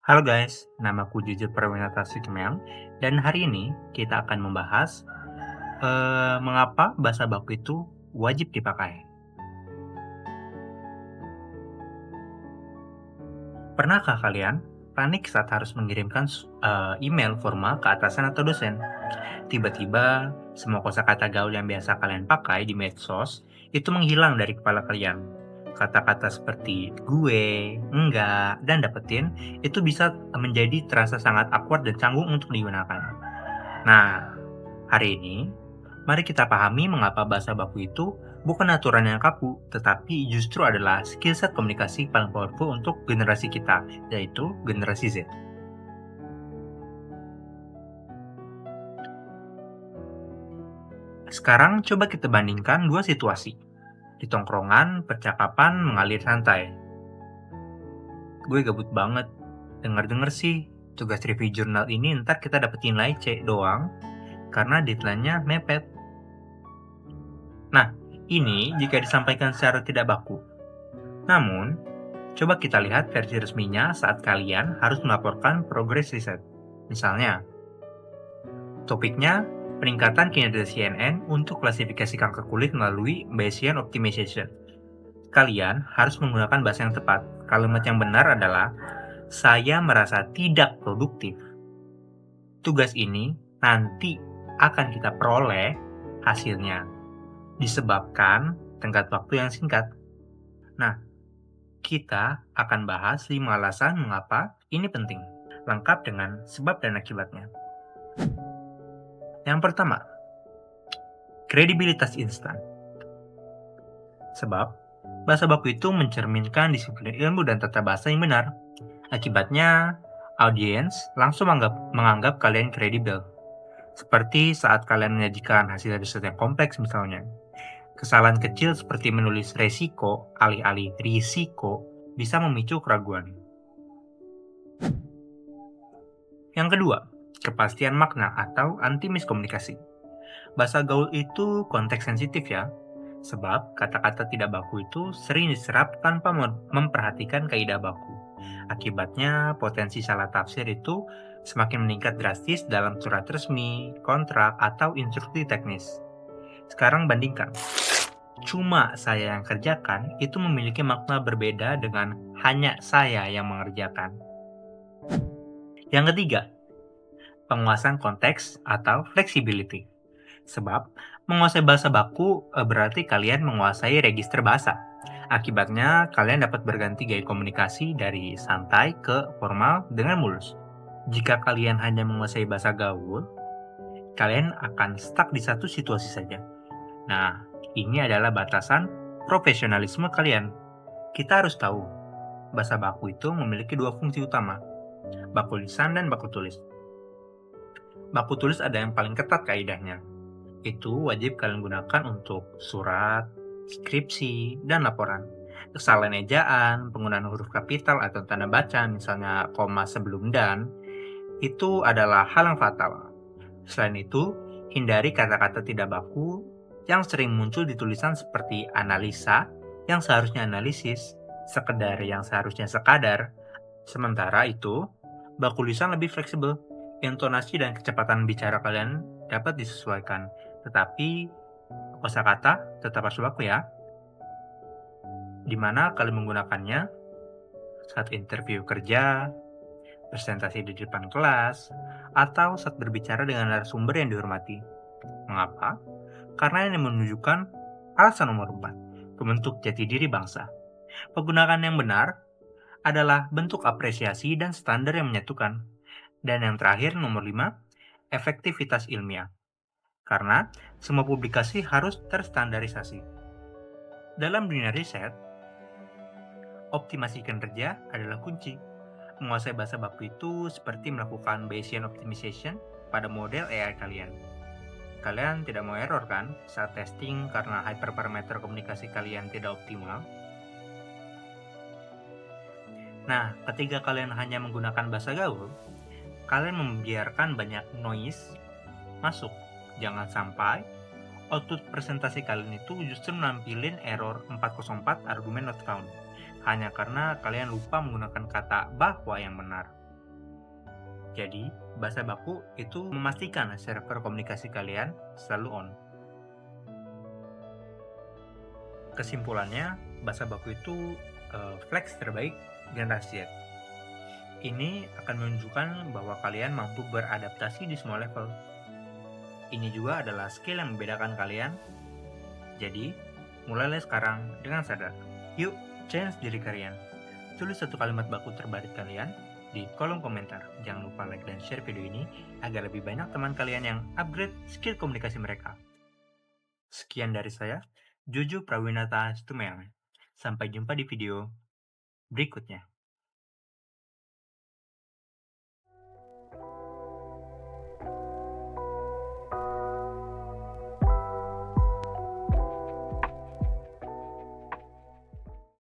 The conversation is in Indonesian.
Halo guys, namaku Jujur Prawinata Sukmel dan hari ini kita akan membahas mengapa bahasa baku itu wajib dipakai. Pernahkah kalian panik saat harus mengirimkan email formal ke atasan atau dosen? Tiba-tiba semua kosakata gaul yang biasa kalian pakai di medsos itu menghilang dari kepala kalian. Kata-kata seperti gue, enggak, dan dapetin itu bisa menjadi terasa sangat awkward dan canggung untuk digunakan. Nah, hari ini mari kita pahami mengapa bahasa baku itu bukan aturan yang kaku, tetapi justru adalah skill set komunikasi paling powerful untuk generasi kita, yaitu generasi Z. Sekarang coba kita bandingkan dua situasi. Di tongkrongan, percakapan mengalir santai. Gue gabut banget. Dengar-dengar sih, tugas review jurnal ini ntar kita dapetin nilai C doang, karena deadline-nya mepet. Nah, ini jika disampaikan secara tidak baku. Namun, coba kita lihat versi resminya saat kalian harus melaporkan progres riset. Misalnya, topiknya peningkatan kinerja CNN untuk klasifikasi kanker kulit melalui Bayesian Optimization. Kalian harus menggunakan bahasa yang tepat. Kalimat yang benar adalah, saya merasa tidak produktif. Tugas ini nanti akan kita peroleh hasilnya, disebabkan tenggat waktu yang singkat. Nah, kita akan bahas 5 alasan mengapa ini penting, lengkap dengan sebab dan akibatnya. Yang pertama, kredibilitas instan. Sebab, bahasa baku itu mencerminkan disiplin ilmu dan tata bahasa yang benar. Akibatnya, audiens langsung menganggap kalian kredibel. Seperti saat kalian menyajikan hasil riset yang kompleks misalnya. Kesalahan kecil seperti menulis resiko alih-alih risiko bisa memicu keraguan. Yang kedua, kepastian makna atau anti miskomunikasi. Bahasa gaul itu konteks sensitif ya, sebab kata-kata tidak baku itu sering diserap tanpa memperhatikan kaidah baku. Akibatnya, potensi salah tafsir itu semakin meningkat drastis dalam surat resmi, kontrak, atau instruksi teknis. Sekarang bandingkan. Cuma saya yang kerjakan itu memiliki makna berbeda dengan hanya saya yang mengerjakan. Yang ketiga, penguasaan konteks atau flexibility. Sebab, menguasai bahasa baku berarti kalian menguasai register bahasa. Akibatnya, kalian dapat berganti gaya komunikasi dari santai ke formal dengan mulus. Jika kalian hanya menguasai bahasa gaul, kalian akan stuck di satu situasi saja. Nah, ini adalah batasan profesionalisme kalian. Kita harus tahu, bahasa baku itu memiliki dua fungsi utama, baku lisan dan baku tulis. Baku tulis ada yang paling ketat kaidahnya. Itu wajib kalian gunakan untuk surat, skripsi, dan laporan. Kesalahan ejaan, penggunaan huruf kapital atau tanda baca, misalnya koma sebelum dan, itu adalah hal yang fatal. Selain itu, hindari kata-kata tidak baku yang sering muncul di tulisan seperti analisa yang seharusnya analisis, sekedar yang seharusnya sekadar. Sementara itu, baku lisan lebih fleksibel. Intonasi dan kecepatan bicara kalian dapat disesuaikan, tetapi kosakata tetap harus baku ya. Di mana kalian menggunakannya saat interview kerja, presentasi di depan kelas, atau saat berbicara dengan narasumber yang dihormati. Mengapa? Karena ini menunjukkan alasan nomor 4, pembentuk jati diri bangsa. Penggunaan yang benar adalah bentuk apresiasi dan standar yang menyatukan. Dan yang terakhir, nomor 5, efektivitas ilmiah. Karena semua publikasi harus terstandarisasi. Dalam dunia riset, optimasi kinerja adalah kunci. Menguasai bahasa baku itu seperti melakukan Bayesian Optimization pada model AI kalian. Kalian tidak mau error kan saat testing karena hyperparameter komunikasi kalian tidak optimal? Nah, ketika kalian hanya menggunakan bahasa gaul, kalian membiarkan banyak noise masuk. Jangan sampai output presentasi kalian itu justru nampilin error 404 argument not found, hanya karena kalian lupa menggunakan kata bahwa yang benar. Jadi, bahasa baku itu memastikan server komunikasi kalian selalu on. Kesimpulannya, bahasa baku itu flex terbaik generasi Z. Ini akan menunjukkan bahwa kalian mampu beradaptasi di semua level. Ini juga adalah skill yang membedakan kalian. Jadi, mulailah sekarang dengan sadar. Yuk, change diri kalian. Tulis satu kalimat baku terbaik kalian di kolom komentar. Jangan lupa like dan share video ini agar lebih banyak teman kalian yang upgrade skill komunikasi mereka. Sekian dari saya, Jojo Prawinata Stumeang. Sampai jumpa di video berikutnya.